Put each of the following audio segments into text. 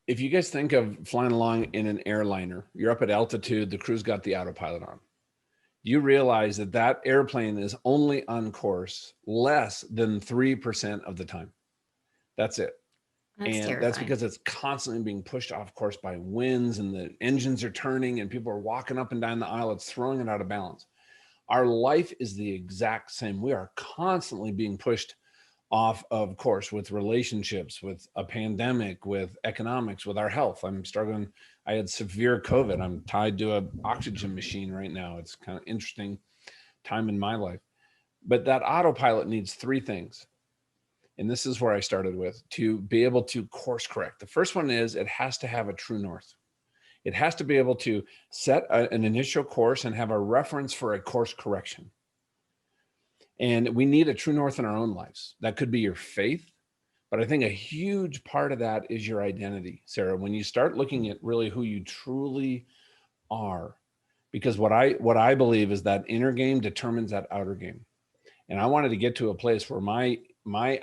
if you guys think of flying along in an airliner, you're up at altitude, the crew's got the autopilot on. You realize that that airplane is only on course less than 3% of the time. That's it. That's And that's terrifying. because it's constantly being pushed off course by winds, and the engines are turning and people are walking up and down the aisle. It's throwing it out of balance. Our life is the exact same. We are constantly being pushed off of course with relationships, with a pandemic, with economics, with our health. I'm struggling. I had severe COVID. I'm tied to an oxygen machine right now. It's kind of interesting time in my life. But that autopilot needs three things. And this is where I started with to be able to course correct. The first one is it has to have a true north. It has to be able to set an initial course and have a reference for a course correction. And we need a true north in our own lives. That could be your faith, but I think a huge part of that is your identity, Sarah. When you start looking at really who you truly are, because what I believe is that inner game determines that outer game. And I wanted to get to a place where my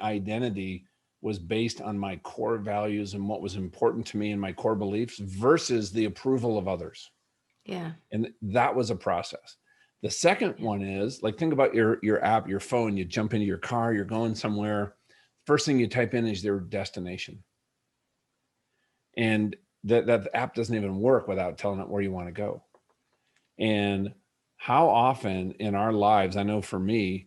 identity was based on my core values and what was important to me and my core beliefs versus the approval of others. Yeah. And that was a process. The second Yeah. one is like, think about your app, your phone. You jump into your car, you're going somewhere. First thing you type in is their destination, and that app doesn't even work without telling it where you want to go. And how often in our lives, I know for me,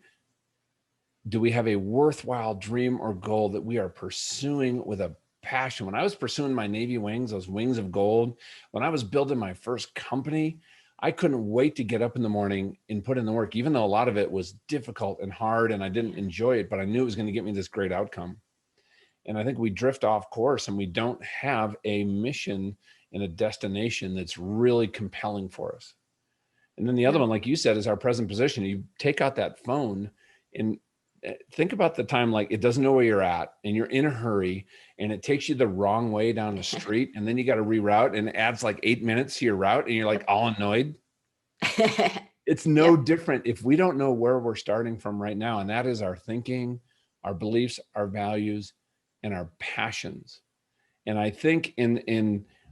do we have a worthwhile dream or goal that we are pursuing with a passion? When I was pursuing my Navy wings, those wings of gold, when I was building my first company, I couldn't wait to get up in the morning and put in the work, even though a lot of it was difficult and hard and I didn't Yeah. enjoy it, but I knew it was going to get me this great outcome. And I think we drift off course and we don't have a mission and a destination that's really compelling for us. And then the other Yeah. one, like you said, is our present position. You take out that phone and think about the time, like it doesn't know where you're at and you're in a hurry and it takes you the wrong way down the street. And then you got to reroute and it adds like 8 minutes to your route and you're like Yep. all annoyed. It's no Yep. different if we don't know where we're starting from right now. And that is our thinking, our beliefs, our values, and our passions. And I think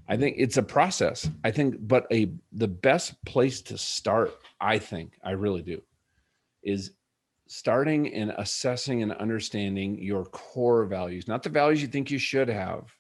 I think it's a process. I think, but the best place to start, I think, I really do, is starting and assessing and understanding your core values, not the values you think you should have,